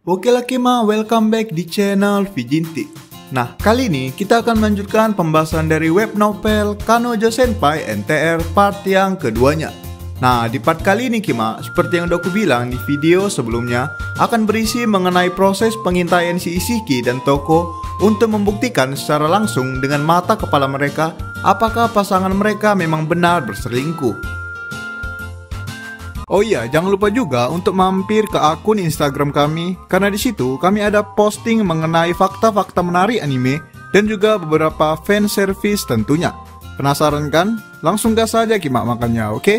Oke lah Kima, welcome back di channel Vijintik. Nah, kali ini kita akan melanjutkan pembahasan dari web novel Kanojo Senpai NTR part yang keduanya. Nah, di part kali ini Kima, seperti yang udah aku bilang di video sebelumnya, akan berisi mengenai proses pengintaian si Isiki dan Toko untuk membuktikan secara langsung dengan mata kepala mereka apakah pasangan mereka memang benar berselingkuh. Oh iya, jangan lupa juga untuk mampir ke akun Instagram kami, karena di situ kami ada posting mengenai fakta-fakta menarik anime dan juga beberapa fan service tentunya. Penasaran kan? Langsung gas saja Kima makannya, oke?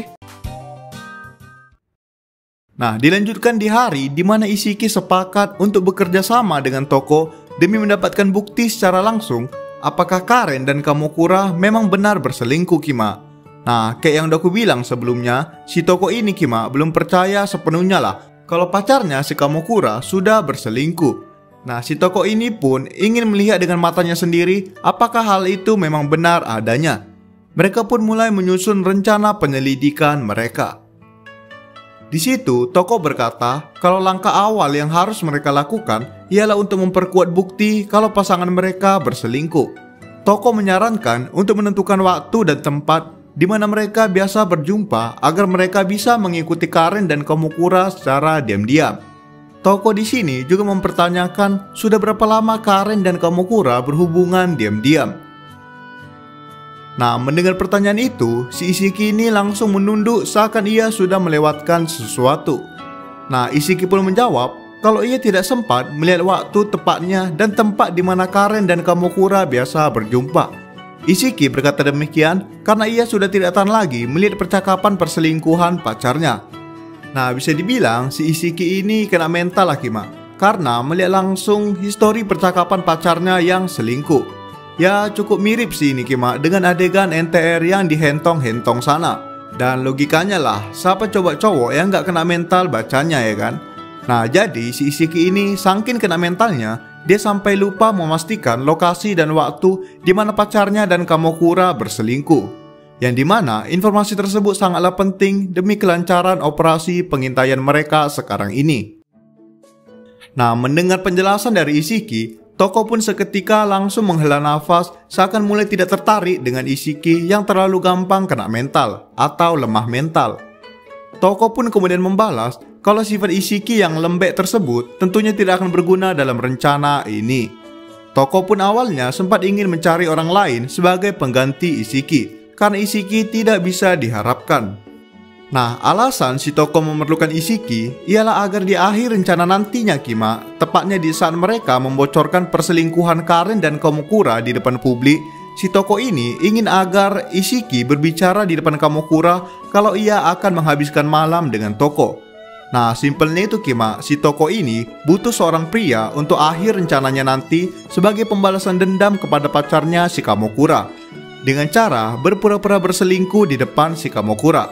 Nah, dilanjutkan di hari di mana Isiki sepakat untuk bekerja sama dengan Toko demi mendapatkan bukti secara langsung apakah Karen dan Kamokura memang benar berselingkuh Kima. Nah, kayak yang udah aku bilang sebelumnya, si Toko ini Kima belum percaya sepenuhnya lah kalau pacarnya si Kamokura sudah berselingkuh. Nah, si Toko ini pun ingin melihat dengan matanya sendiri apakah hal itu memang benar adanya. Mereka pun mulai menyusun rencana penyelidikan mereka. Di situ, Toko berkata kalau langkah awal yang harus mereka lakukan ialah untuk memperkuat bukti kalau pasangan mereka berselingkuh. Toko menyarankan untuk menentukan waktu dan tempat di mana mereka biasa berjumpa agar mereka bisa mengikuti Karen dan Kamokura secara diam-diam. Toko di sini juga mempertanyakan sudah berapa lama Karen dan Kamokura berhubungan diam-diam. Nah, mendengar pertanyaan itu, si Isiki ini langsung menunduk seakan ia sudah melewatkan sesuatu. Nah, Isiki pun menjawab kalau ia tidak sempat melihat waktu tepatnya dan tempat di mana Karen dan Kamokura biasa berjumpa. Isiki berkata demikian karena ia sudah tidak tahan lagi melihat percakapan perselingkuhan pacarnya. Nah, bisa dibilang si Isiki ini kena mental lah Kima, karena melihat langsung histori percakapan pacarnya yang selingkuh. Ya, cukup mirip sih ini Kima dengan adegan NTR yang dihentong-hentong sana. Dan logikanya lah, siapa coba cowok yang gak kena mental bacanya ya kan? Nah, jadi si Isiki ini saking kena mentalnya, dia sampai lupa memastikan lokasi dan waktu di mana pacarnya dan Kamokura berselingkuh. Yang dimana informasi tersebut sangatlah penting demi kelancaran operasi pengintaian mereka sekarang ini. Nah, mendengar penjelasan dari Isiki, Toko pun seketika langsung menghela nafas seakan mulai tidak tertarik dengan Isiki yang terlalu gampang kena mental atau lemah mental. Toko pun kemudian membalas kalau sifat Isiki yang lembek tersebut tentunya tidak akan berguna dalam rencana ini. Toko pun awalnya sempat ingin mencari orang lain sebagai pengganti Isiki karena Isiki tidak bisa diharapkan. Nah, alasan si Toko memerlukan Isiki ialah agar di akhir rencana nantinya Kima, tepatnya di saat mereka membocorkan perselingkuhan Karen dan Kamokura di depan publik, si Toko ini ingin agar Isiki berbicara di depan Kamokura kalau ia akan menghabiskan malam dengan Toko. Nah, simpelnya itu Kima, si Toko ini butuh seorang pria untuk akhir rencananya nanti sebagai pembalasan dendam kepada pacarnya si Kamokura dengan cara berpura-pura berselingkuh di depan si Kamokura.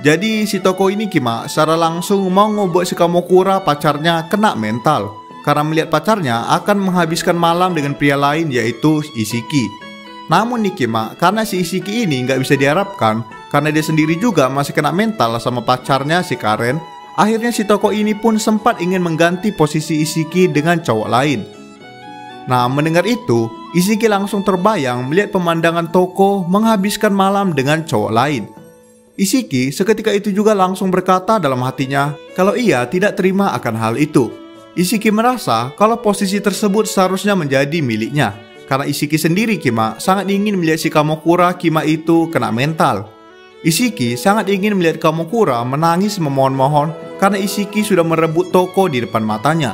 Jadi si Toko ini Kima secara langsung mau ngebuat si Kamokura pacarnya kena mental karena melihat pacarnya akan menghabiskan malam dengan pria lain yaitu Isiki. Namun nih Kima, karena si Isiki ini nggak bisa diharapkan karena dia sendiri juga masih kena mental sama pacarnya si Karen. Akhirnya si Toko ini pun sempat ingin mengganti posisi Isiki dengan cowok lain. Nah, mendengar itu, Isiki langsung terbayang melihat pemandangan Toko menghabiskan malam dengan cowok lain. Isiki seketika itu juga langsung berkata dalam hatinya kalau ia tidak terima akan hal itu. Isiki merasa kalau posisi tersebut seharusnya menjadi miliknya, karena Isiki sendiri Kima sangat ingin melihat si Kamokura Kima itu kena mental. Isiki sangat ingin melihat Kamokura menangis memohon-mohon karena Isiki sudah merebut Toko di depan matanya.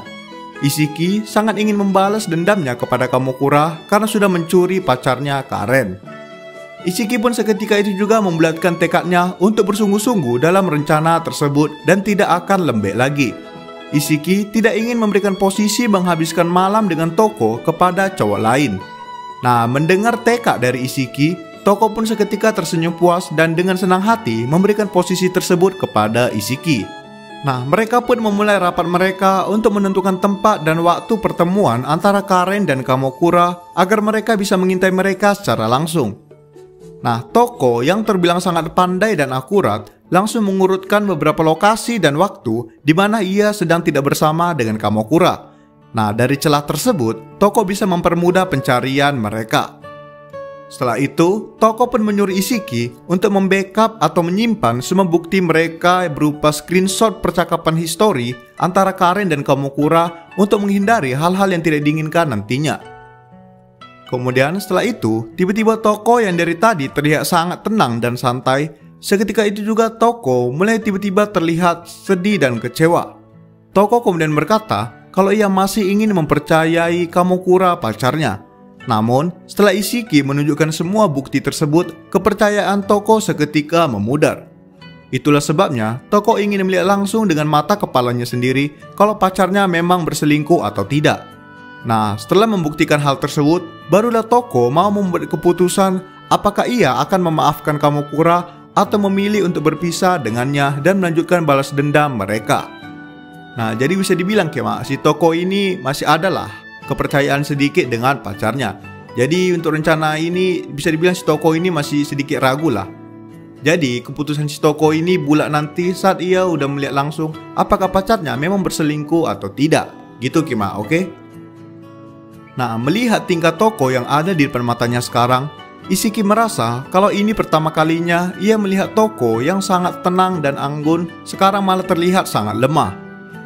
Isiki sangat ingin membalas dendamnya kepada Kamokura karena sudah mencuri pacarnya Karen. Isiki pun seketika itu juga membulatkan tekadnya untuk bersungguh-sungguh dalam rencana tersebut dan tidak akan lembek lagi. Isiki tidak ingin memberikan posisi menghabiskan malam dengan Toko kepada cowok lain. Nah, mendengar tekad dari Isiki, Toko pun seketika tersenyum puas dan dengan senang hati memberikan posisi tersebut kepada Isiki. Nah, mereka pun memulai rapat mereka untuk menentukan tempat dan waktu pertemuan antara Karen dan Kamokura agar mereka bisa mengintai mereka secara langsung. Nah, Toko yang terbilang sangat pandai dan akurat langsung mengurutkan beberapa lokasi dan waktu di mana ia sedang tidak bersama dengan Kamokura. Nah, dari celah tersebut, Toko bisa mempermudah pencarian mereka. Setelah itu, Toko pun menyuruh Isiki untuk membackup atau menyimpan semua bukti mereka berupa screenshot percakapan histori antara Karen dan Kamokura untuk menghindari hal-hal yang tidak diinginkan nantinya. Kemudian setelah itu, tiba-tiba Toko yang dari tadi terlihat sangat tenang dan santai, seketika itu juga Toko mulai tiba-tiba terlihat sedih dan kecewa. Toko kemudian berkata kalau ia masih ingin mempercayai Kamokura pacarnya. Namun, setelah Isiki menunjukkan semua bukti tersebut, kepercayaan Toko seketika memudar. Itulah sebabnya Toko ingin melihat langsung dengan mata kepalanya sendiri kalau pacarnya memang berselingkuh atau tidak. Nah, setelah membuktikan hal tersebut, barulah Toko mau membuat keputusan apakah ia akan memaafkan Kamokura atau memilih untuk berpisah dengannya dan melanjutkan balas dendam mereka. Nah, jadi bisa dibilang si Toko ini masih adalah kepercayaan sedikit dengan pacarnya. Jadi untuk rencana ini bisa dibilang si Toko ini masih sedikit ragu lah. Jadi keputusan si Toko ini bulat nanti saat ia udah melihat langsung apakah pacarnya memang berselingkuh atau tidak. Gitu oke? Nah, melihat tingkah Toko yang ada di depan matanya sekarang, Isiki merasa kalau ini pertama kalinya ia melihat Toko yang sangat tenang dan anggun sekarang malah terlihat sangat lemah.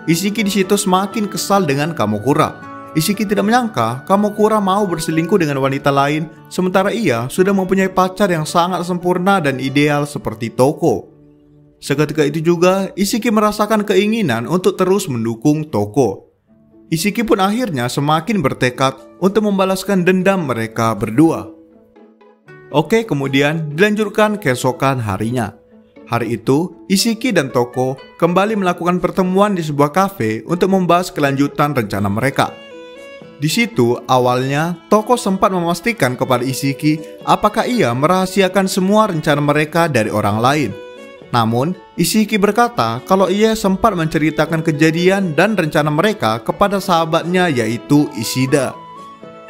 Isiki di situ semakin kesal dengan Kamokura. Isiki tidak menyangka Kamokura mau berselingkuh dengan wanita lain, sementara ia sudah mempunyai pacar yang sangat sempurna dan ideal seperti Toko. Seketika itu juga Isiki merasakan keinginan untuk terus mendukung Toko. Isiki pun akhirnya semakin bertekad untuk membalaskan dendam mereka berdua. Oke, kemudian dilanjutkan keesokan harinya. Hari itu, Isiki dan Toko kembali melakukan pertemuan di sebuah kafe untuk membahas kelanjutan rencana mereka. Di situ, awalnya Toko sempat memastikan kepada Isiki apakah ia merahasiakan semua rencana mereka dari orang lain. Namun, Isiki berkata kalau ia sempat menceritakan kejadian dan rencana mereka kepada sahabatnya yaitu Ishida.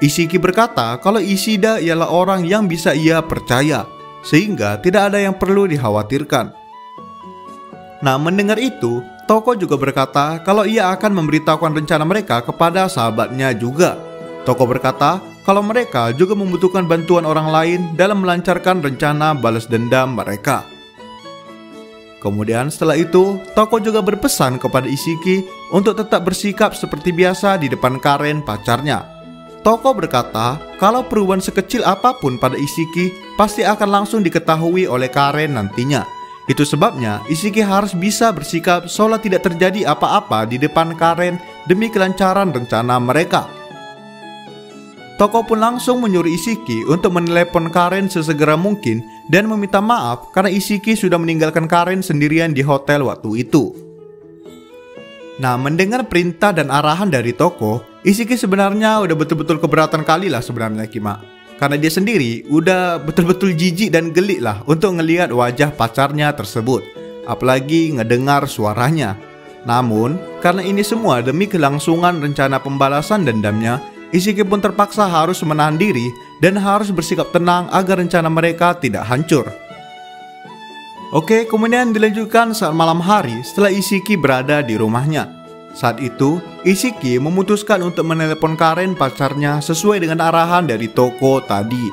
Isiki berkata kalau Ishida ialah orang yang bisa ia percaya, sehingga tidak ada yang perlu dikhawatirkan. Nah, mendengar itu, Toko juga berkata kalau ia akan memberitahukan rencana mereka kepada sahabatnya juga. Toko berkata kalau mereka juga membutuhkan bantuan orang lain dalam melancarkan rencana balas dendam mereka. Kemudian setelah itu, Toko juga berpesan kepada Isiki untuk tetap bersikap seperti biasa di depan Karen pacarnya. Toko berkata kalau perubahan sekecil apapun pada Isiki pasti akan langsung diketahui oleh Karen nantinya. Itu sebabnya Isiki harus bisa bersikap seolah tidak terjadi apa-apa di depan Karen demi kelancaran rencana mereka. Toko pun langsung menyuruh Isiki untuk menelepon Karen sesegera mungkin dan meminta maaf karena Isiki sudah meninggalkan Karen sendirian di hotel waktu itu. Nah, mendengar perintah dan arahan dari Toko, Isiki sebenarnya udah betul-betul keberatan kali lah sebenarnya karena dia sendiri udah betul-betul jijik dan gelik lah untuk ngelihat wajah pacarnya tersebut, apalagi ngedengar suaranya. Namun, karena ini semua demi kelangsungan rencana pembalasan dendamnya, Isiki pun terpaksa harus menahan diri dan harus bersikap tenang agar rencana mereka tidak hancur. Oke, kemudian dilanjutkan saat malam hari setelah Isiki berada di rumahnya. Saat itu, Isiki memutuskan untuk menelepon Karen pacarnya sesuai dengan arahan dari Toko tadi.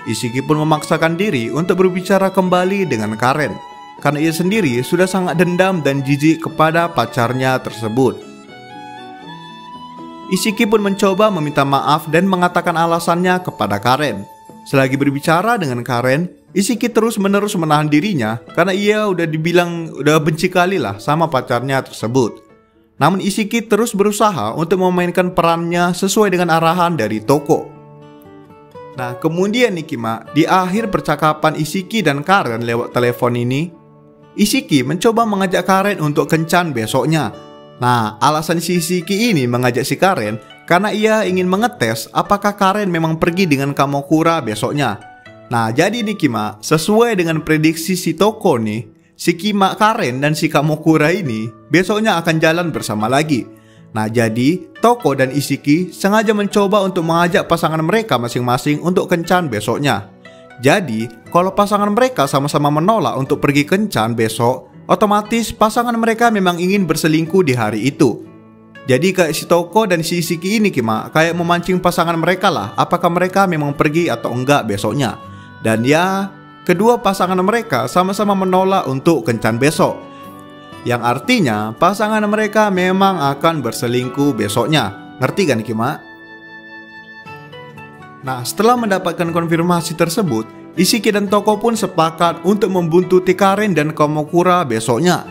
Isiki pun memaksakan diri untuk berbicara kembali dengan Karen, karena ia sendiri sudah sangat dendam dan jijik kepada pacarnya tersebut. Isiki pun mencoba meminta maaf dan mengatakan alasannya kepada Karen. Selagi berbicara dengan Karen, Isiki terus-menerus menahan dirinya karena ia udah benci kali lah sama pacarnya tersebut. Namun Isiki terus berusaha untuk memainkan perannya sesuai dengan arahan dari Toko. Nah, kemudian nih di akhir percakapan Isiki dan Karen lewat telepon ini, Isiki mencoba mengajak Karen untuk kencan besoknya. Nah, alasan si Isiki ini mengajak si Karen karena ia ingin mengetes apakah Karen memang pergi dengan Kamokura besoknya. Nah, jadi nih sesuai dengan prediksi si Toko nih, si Karen dan si Kamokura ini besoknya akan jalan bersama lagi. Nah, jadi Toko dan Isiki sengaja mencoba untuk mengajak pasangan mereka masing-masing untuk kencan besoknya. Jadi, kalau pasangan mereka sama-sama menolak untuk pergi kencan besok, otomatis pasangan mereka memang ingin berselingkuh di hari itu. Jadi kayak si Toko dan si Isiki ini Kima, kayak memancing pasangan mereka lah, apakah mereka memang pergi atau enggak besoknya. Dan ya, kedua pasangan mereka sama-sama menolak untuk kencan besok. Yang artinya pasangan mereka memang akan berselingkuh besoknya. Ngerti kan Kima? Nah, setelah mendapatkan konfirmasi tersebut, Isiki dan Toko pun sepakat untuk membuntuti Karen dan Kamokura besoknya.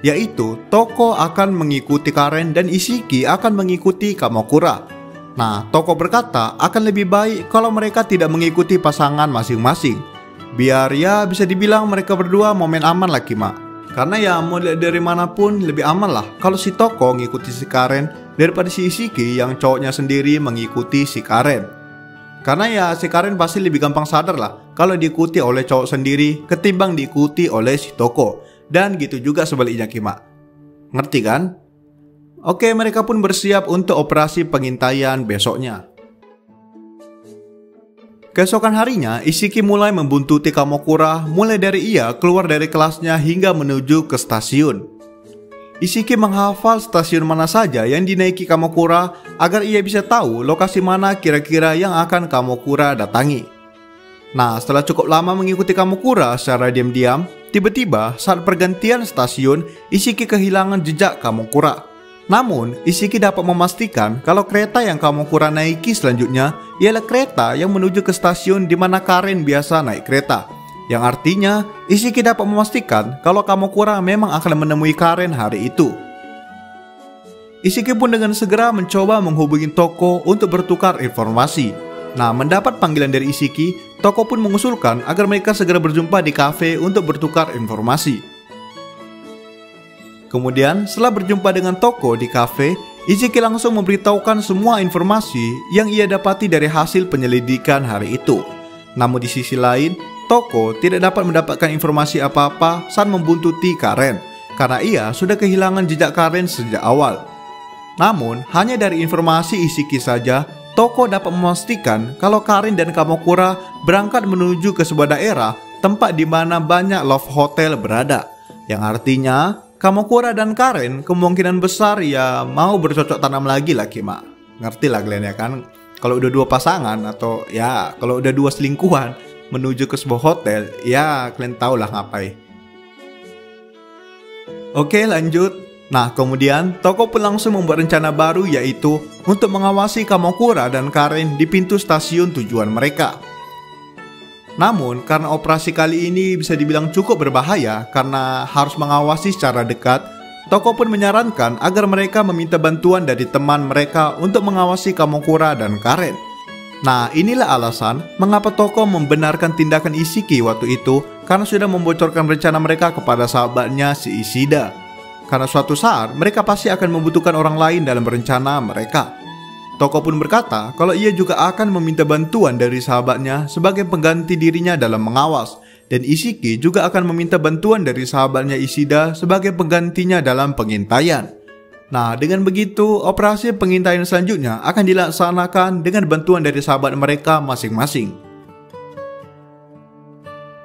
Yaitu Toko akan mengikuti Karen dan Isiki akan mengikuti Kamokura. Nah, Toko berkata akan lebih baik kalau mereka tidak mengikuti pasangan masing-masing. Biar ya bisa dibilang mereka berdua momen aman lah Kima. Karena ya mau lihat dari manapun lebih aman lah kalau si Toko ngikuti si Karen daripada si Isiki yang cowoknya sendiri mengikuti si Karen. Karena ya si Karen pasti lebih gampang sadar lah kalau diikuti oleh cowok sendiri ketimbang diikuti oleh si Toko. Dan gitu juga sebaliknya Kima. Ngerti kan? Oke, mereka pun bersiap untuk operasi pengintaian besoknya. Keesokan harinya, Isiki mulai membuntuti Kamokura mulai dari ia keluar dari kelasnya hingga menuju ke stasiun. Isiki menghafal stasiun mana saja yang dinaiki Kamokura agar ia bisa tahu lokasi mana kira-kira yang akan Kamokura datangi. Nah, setelah cukup lama mengikuti Kamokura secara diam-diam, tiba-tiba saat pergantian stasiun, Isiki kehilangan jejak Kamokura. Namun, Isiki dapat memastikan kalau kereta yang Kamokura naiki selanjutnya ialah kereta yang menuju ke stasiun di mana Karen biasa naik kereta. Yang artinya, Isiki dapat memastikan kalau Kamokura memang akan menemui Karen hari itu. Isiki pun dengan segera mencoba menghubungi Toko untuk bertukar informasi. Nah, mendapat panggilan dari Isiki, Toko pun mengusulkan agar mereka segera berjumpa di kafe untuk bertukar informasi. Kemudian, setelah berjumpa dengan Toko di kafe, Isiki langsung memberitahukan semua informasi yang ia dapati dari hasil penyelidikan hari itu. Namun di sisi lain, Toko tidak dapat mendapatkan informasi apa-apa saat membuntuti Karen, karena ia sudah kehilangan jejak Karen sejak awal. Namun, hanya dari informasi Isiki saja, Toko dapat memastikan kalau Karen dan Kamokura berangkat menuju ke sebuah daerah tempat di mana banyak love hotel berada. Yang artinya, Kamokura dan Karen kemungkinan besar ya mau bercocok tanam lagi lah Kima. Ngerti lah kalian ya kan? Kalau udah dua pasangan atau ya kalau udah dua selingkuhan menuju ke sebuah hotel, ya kalian tau lah ngapain. Oke, lanjut. Nah, kemudian Toko pun langsung membuat rencana baru yaitu untuk mengawasi Kamokura dan Karen di pintu stasiun tujuan mereka. Namun, karena operasi kali ini bisa dibilang cukup berbahaya karena harus mengawasi secara dekat, Toko pun menyarankan agar mereka meminta bantuan dari teman mereka untuk mengawasi Kamokura dan Karen. Nah, inilah alasan mengapa Toko membenarkan tindakan Isiki waktu itu karena sudah membocorkan rencana mereka kepada sahabatnya si Ishida. Karena suatu saat mereka pasti akan membutuhkan orang lain dalam rencana mereka. Toko pun berkata kalau ia juga akan meminta bantuan dari sahabatnya sebagai pengganti dirinya dalam mengawas. Dan Isiki juga akan meminta bantuan dari sahabatnya Ishida sebagai penggantinya dalam pengintaian. Nah, dengan begitu operasi pengintaian selanjutnya akan dilaksanakan dengan bantuan dari sahabat mereka masing-masing.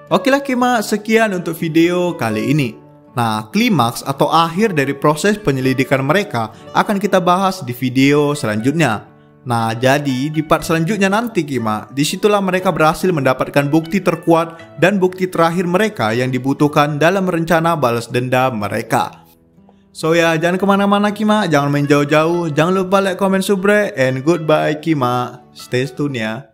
Okelah Kima, sekian untuk video kali ini. Nah, klimaks atau akhir dari proses penyelidikan mereka akan kita bahas di video selanjutnya. Nah, jadi di part selanjutnya nanti Kima, disitulah mereka berhasil mendapatkan bukti terkuat dan bukti terakhir mereka yang dibutuhkan dalam rencana balas dendam mereka. So ya, jangan kemana-mana Kima, jangan main jauh-jauh, jangan lupa like, comment, subscribe, and goodbye Kima. Stay tune ya.